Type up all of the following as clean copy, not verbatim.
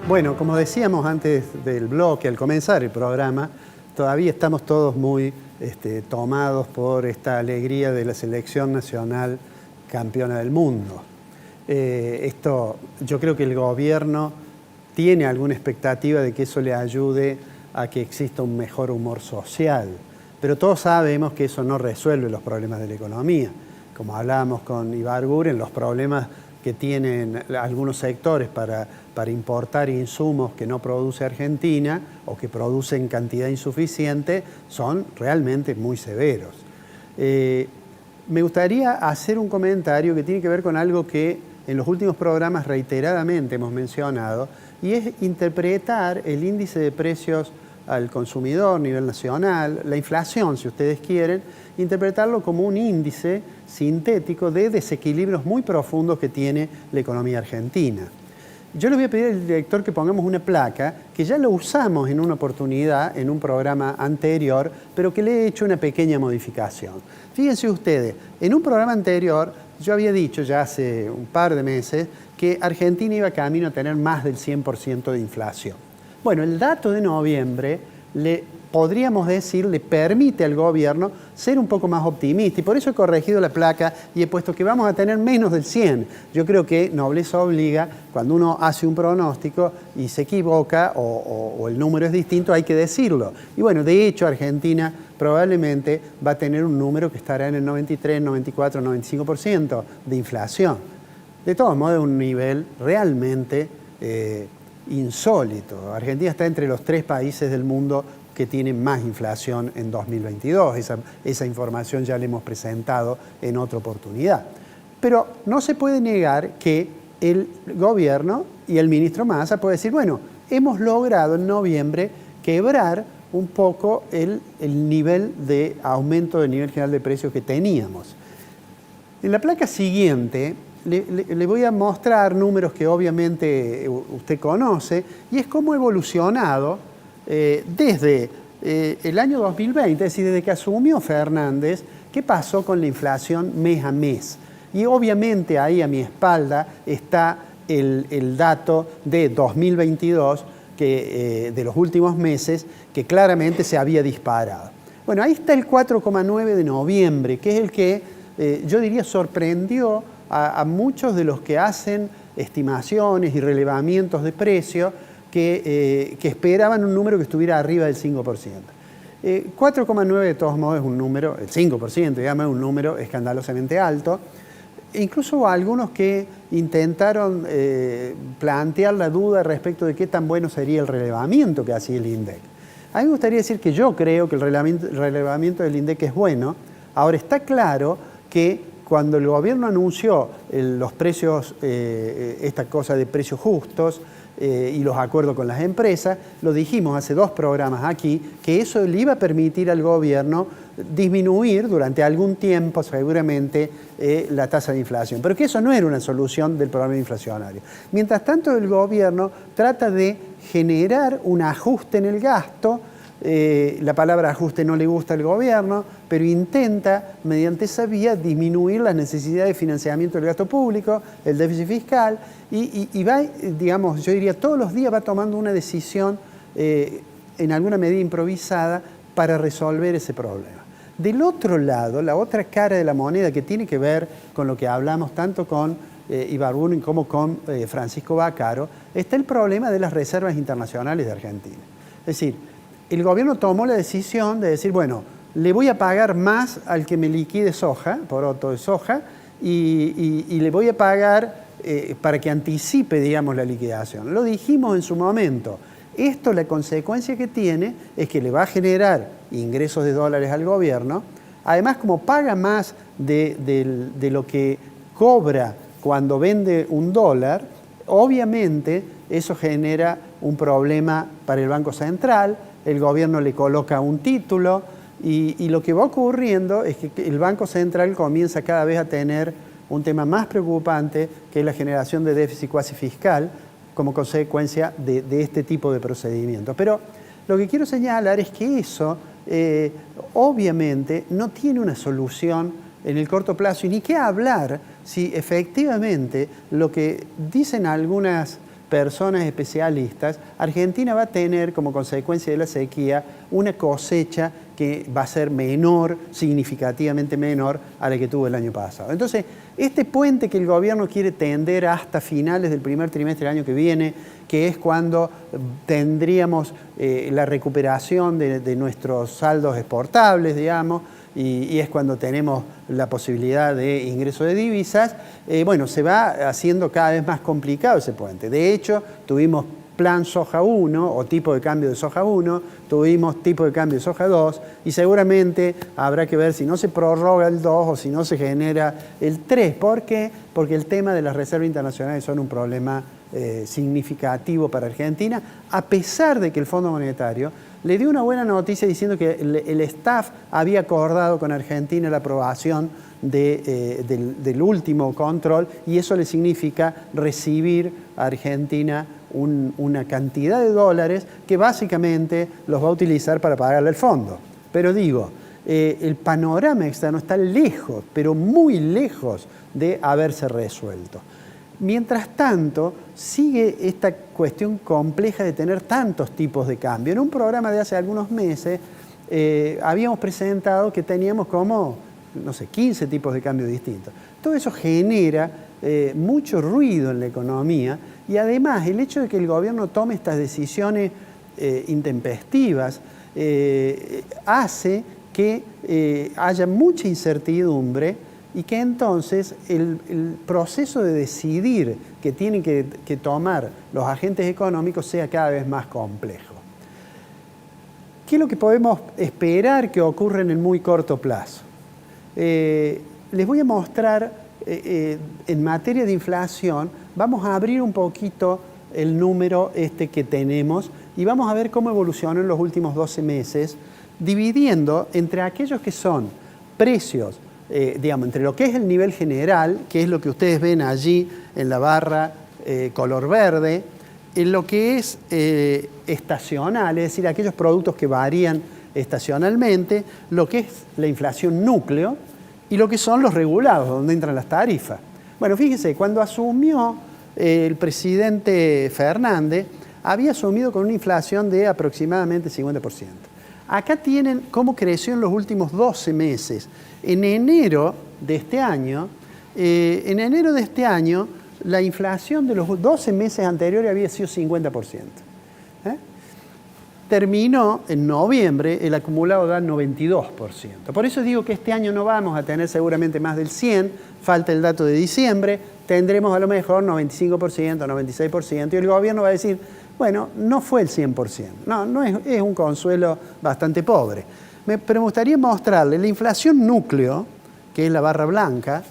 Bueno, como decíamos antes del bloque, al comenzar el programa, todavía estamos todos muy tomados por esta alegría de la selección nacional campeona del mundo. Yo creo que el gobierno tiene alguna expectativa de que eso le ayude a que exista un mejor humor social, pero todos sabemos que eso no resuelve los problemas de la economía. Como hablábamos con Ibarguren, los problemas que tienen algunos sectores para importar insumos que no produce Argentina o que producen cantidad insuficiente son realmente muy severos. Me gustaría hacer un comentario que tiene que ver con algo que en los últimos programas reiteradamente hemos mencionado, y es interpretar el índice de precios al consumidor a nivel nacional, la inflación, si ustedes quieren, interpretarlo como un índice sintético de desequilibrios muy profundos que tiene la economía argentina. Yo le voy a pedir al director que pongamos una placa, que ya lo usamos en una oportunidad, en un programa anterior, pero que le he hecho una pequeña modificación. Fíjense ustedes, en un programa anterior yo había dicho ya hace un par de meses que Argentina iba camino a tener más del 100% de inflación. Bueno, el dato de noviembre podríamos decir, le permite al gobierno ser un poco más optimista, y por eso he corregido la placa y he puesto que vamos a tener menos del 100. Yo creo que nobleza obliga, cuando uno hace un pronóstico y se equivoca o el número es distinto, hay que decirlo. Y bueno, de hecho Argentina probablemente va a tener un número que estará en el 93, 94, 95% de inflación. De todos modos, es un nivel realmente insólito. Argentina está entre los 3 países del mundo que tienen más inflación en 2022. Esa información ya la hemos presentado en otra oportunidad. Pero no se puede negar que el gobierno y el ministro Massa puede decir, bueno, hemos logrado en noviembre quebrar un poco el nivel de aumento del nivel general de precios que teníamos. En la placa siguiente le voy a mostrar números que obviamente usted conoce, y es cómo ha evolucionado desde el año 2020, es decir, desde que asumió Fernández, qué pasó con la inflación mes a mes. Y obviamente ahí a mi espalda está el dato de 2022, de los últimos meses, que claramente se había disparado. Bueno, ahí está el 4,9 de noviembre, que es el que yo diría sorprendió a muchos de los que hacen estimaciones y relevamientos de precios que esperaban un número que estuviera arriba del 5%. 4,9 de todos modos es un número, el 5%, digamos, es un número escandalosamente alto. Incluso hubo algunos que intentaron plantear la duda respecto de qué tan bueno sería el relevamiento que hacía el INDEC. A mí me gustaría decir que yo creo que el relevamiento del INDEC es bueno. Ahora, está claro que cuando el gobierno anunció los precios, esta cosa de precios justos y los acuerdos con las empresas, lo dijimos hace 2 programas aquí, que eso le iba a permitir al gobierno disminuir durante algún tiempo seguramente la tasa de inflación, pero que eso no era una solución del problema inflacionario. Mientras tanto, el gobierno trata de generar un ajuste en el gasto. La palabra ajuste no le gusta al gobierno, pero intenta, mediante esa vía, disminuir las necesidades de financiamiento del gasto público, el déficit fiscal, y va, digamos, yo diría, todos los días va tomando una decisión en alguna medida improvisada para resolver ese problema. Del otro lado, la otra cara de la moneda, que tiene que ver con lo que hablamos tanto con Ibarguren como con Francisco Vaccaro, está el problema de las reservas internacionales de Argentina. Es decir, el gobierno tomó la decisión de decir, bueno, le voy a pagar más al que me liquide soja, poroto de soja, y le voy a pagar para que anticipe, digamos, la liquidación. Lo dijimos en su momento. Esto, la consecuencia que tiene es que le va a generar ingresos de dólares al gobierno. Además, como paga más de lo que cobra cuando vende un dólar, obviamente eso genera un problema para el Banco Central. El gobierno le coloca un título y lo que va ocurriendo es que el Banco Central comienza cada vez a tener un tema más preocupante, que es la generación de déficit cuasi fiscal como consecuencia de este tipo de procedimientos. Pero lo que quiero señalar es que eso obviamente no tiene una solución en el corto plazo, y ni qué hablar si efectivamente lo que dicen algunas personas especialistas, Argentina va a tener como consecuencia de la sequía una cosecha que va a ser menor, significativamente menor a la que tuvo el año pasado. Entonces, este puente que el gobierno quiere tender hasta finales del primer trimestre del año que viene, que es cuando tendríamos la recuperación de nuestros saldos exportables, digamos, y es cuando tenemos la posibilidad de ingreso de divisas, bueno, se va haciendo cada vez más complicado ese puente. De hecho, tuvimos plan soja 1 o tipo de cambio de soja 1, tuvimos tipo de cambio de soja 2 y seguramente habrá que ver si no se prorroga el 2 o si no se genera el 3. ¿Por qué? Porque el tema de las reservas internacionales son un problema significativo para Argentina, a pesar de que el Fondo Monetario le dio una buena noticia diciendo que el staff había acordado con Argentina la aprobación del último control y eso le significa recibir a Argentina una cantidad de dólares que básicamente los va a utilizar para pagarle al fondo. Pero digo, el panorama externo está lejos, pero muy lejos de haberse resuelto. Mientras tanto, sigue esta cuestión compleja de tener tantos tipos de cambio. En un programa de hace algunos meses habíamos presentado que teníamos como, no sé, 15 tipos de cambio distintos. Todo eso genera mucho ruido en la economía y además el hecho de que el gobierno tome estas decisiones intempestivas hace que haya mucha incertidumbre y que entonces el proceso de decidir que tienen que tomar los agentes económicos sea cada vez más complejo. ¿Qué es lo que podemos esperar que ocurra en el muy corto plazo? Les voy a mostrar, en materia de inflación, vamos a abrir un poquito el número que tenemos y vamos a ver cómo evolucionó en los últimos 12 meses, dividiendo entre aquellos que son precios, digamos, entre lo que es el nivel general, que es lo que ustedes ven allí en la barra color verde, en lo que es estacional, es decir, aquellos productos que varían estacionalmente, lo que es la inflación núcleo y lo que son los regulados, donde entran las tarifas. Bueno, fíjense, cuando asumió el presidente Fernández, había asumido con una inflación de aproximadamente 50%. Acá tienen cómo creció en los últimos 12 meses. En enero de este año, la inflación de los 12 meses anteriores había sido 50%. Terminó en noviembre, el acumulado da 92%. Por eso digo que este año no vamos a tener seguramente más del 100%, falta el dato de diciembre, tendremos a lo mejor 95%, 96%, y el gobierno va a decir, bueno, no fue el 100%, no es un consuelo bastante pobre. Pero me gustaría mostrarle, la inflación núcleo, que es la barra blanca,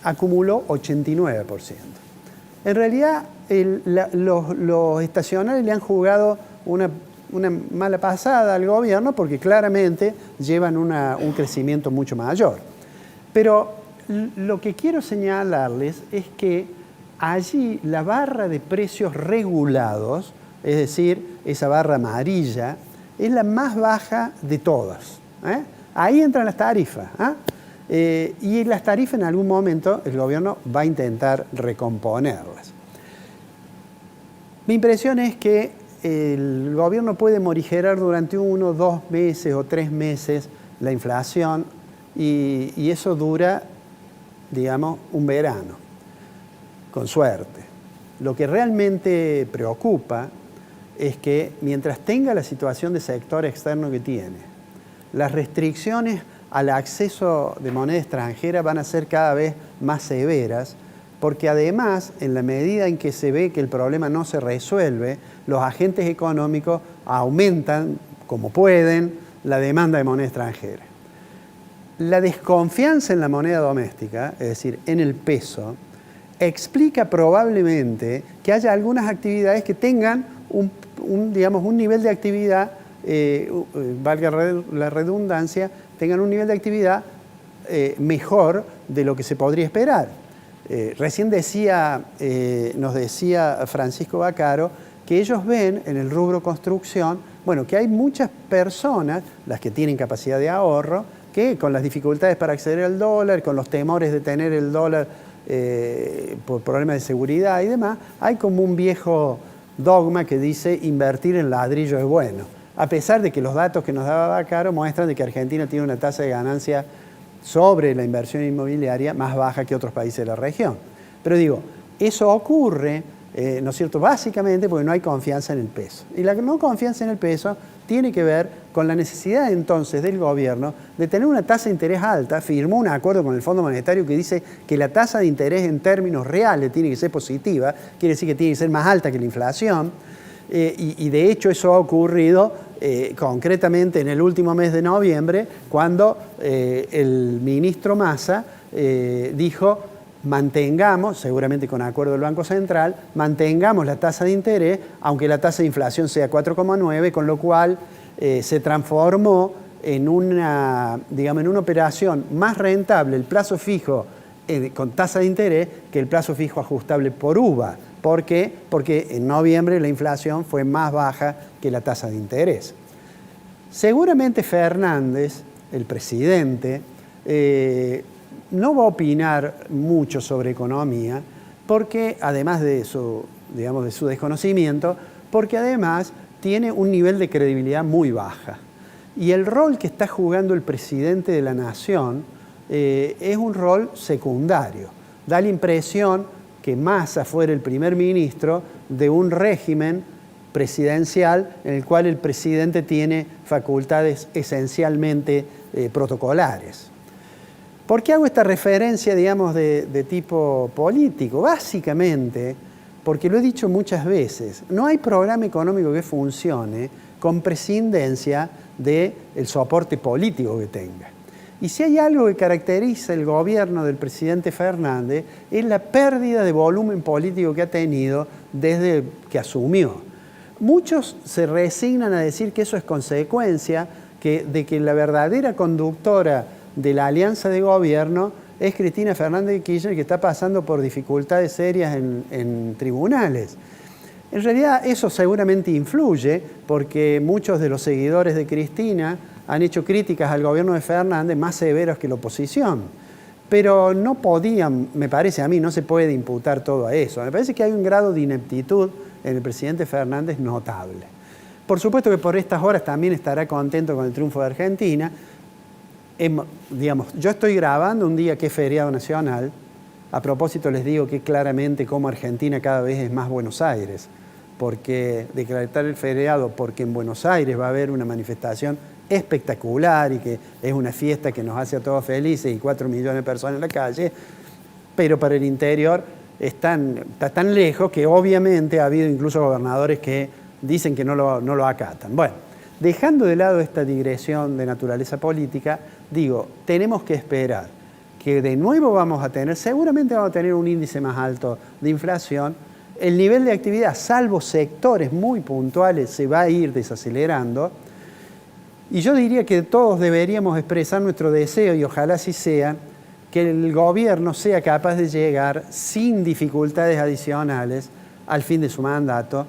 acumuló 89%. En realidad, los estacionales le han jugado una mala pasada al gobierno porque claramente llevan un crecimiento mucho mayor. Pero lo que quiero señalarles es que allí la barra de precios regulados, es decir, esa barra amarilla, es la más baja de todas. Ahí entran las tarifas. Y las tarifas en algún momento el gobierno va a intentar recomponerlas. Mi impresión es que el gobierno puede morigerar durante 1, 2 meses o 3 meses la inflación y eso dura, digamos, un verano, con suerte. Lo que realmente preocupa es que mientras tenga la situación de sector externo que tiene, las restricciones al acceso de moneda extranjera van a ser cada vez más severas, porque además, en la medida en que se ve que el problema no se resuelve, los agentes económicos aumentan, como pueden, la demanda de moneda extranjera. La desconfianza en la moneda doméstica, es decir, en el peso, explica probablemente que haya algunas actividades que tengan un nivel de actividad, valga la redundancia, tengan un nivel de actividad mejor de lo que se podría esperar. Recién nos decía Francisco Vaccaro que ellos ven en el rubro construcción, bueno, que hay muchas personas, las que tienen capacidad de ahorro, que con las dificultades para acceder al dólar, con los temores de tener el dólar por problemas de seguridad y demás, hay como un viejo dogma que dice invertir en ladrillo es bueno, a pesar de que los datos que nos daba Baccaro muestran de que Argentina tiene una tasa de ganancia sobre la inversión inmobiliaria más baja que otros países de la región. Pero digo, eso ocurre, ¿no es cierto?, básicamente porque no hay confianza en el peso. Y la no confianza en el peso tiene que ver con la necesidad entonces del gobierno de tener una tasa de interés alta. Firmó un acuerdo con el Fondo Monetario que dice que la tasa de interés en términos reales tiene que ser positiva, quiere decir que tiene que ser más alta que la inflación, y de hecho eso ha ocurrido concretamente en el último mes de noviembre, cuando el ministro Massa dijo: mantengamos, seguramente con acuerdo del Banco Central, mantengamos la tasa de interés, aunque la tasa de inflación sea 4,9, con lo cual se transformó en una, digamos, en una operación más rentable el plazo fijo con tasa de interés que el plazo fijo ajustable por UVA. ¿Por qué? Porque en noviembre la inflación fue más baja que la tasa de interés. Seguramente Fernández, el presidente, no va a opinar mucho sobre economía, porque además de su, digamos, de su desconocimiento, porque además tiene un nivel de credibilidad muy baja. Y el rol que está jugando el presidente de la nación es un rol secundario. Da la impresión que Massa fuera el primer ministro de un régimen presidencial en el cual el presidente tiene facultades esencialmente protocolares. ¿Por qué hago esta referencia, digamos, de tipo político? Básicamente, porque lo he dicho muchas veces, no hay programa económico que funcione con prescindencia del soporte político que tenga. Y si hay algo que caracteriza el gobierno del presidente Fernández, es la pérdida de volumen político que ha tenido desde que asumió. Muchos se resignan a decir que eso es consecuencia de que la verdadera conductora de la alianza de gobierno es Cristina Fernández de Kirchner, que está pasando por dificultades serias en tribunales. En realidad eso seguramente influye, porque muchos de los seguidores de Cristina han hecho críticas al gobierno de Fernández más severas que la oposición. Pero no podían, me parece a mí, no se puede imputar todo a eso. Me parece que hay un grado de ineptitud en el presidente Fernández notable. Por supuesto que por estas horas también estará contento con el triunfo de Argentina. Digamos, yo estoy grabando un día que es feriado nacional. A propósito les digo que claramente como Argentina cada vez es más Buenos Aires, porque decretar el feriado porque en Buenos Aires va a haber una manifestación espectacular y que es una fiesta que nos hace a todos felices y 4 millones de personas en la calle, pero para el interior está tan lejos que obviamente ha habido incluso gobernadores que dicen que no lo acatan. Bueno, dejando de lado esta digresión de naturaleza política, digo, tenemos que esperar que de nuevo seguramente vamos a tener un índice más alto de inflación. El nivel de actividad, salvo sectores muy puntuales, se va a ir desacelerando. Y yo diría que todos deberíamos expresar nuestro deseo, y ojalá así sea, que el gobierno sea capaz de llegar sin dificultades adicionales al fin de su mandato,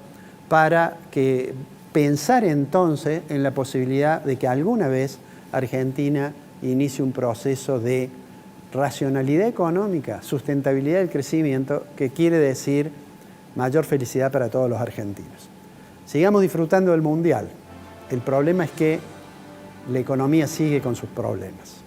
para que pensar entonces en la posibilidad de que alguna vez Argentina inicie un proceso de racionalidad económica, sustentabilidad del crecimiento, que quiere decir mayor felicidad para todos los argentinos. Sigamos disfrutando del Mundial. El problema es que la economía sigue con sus problemas.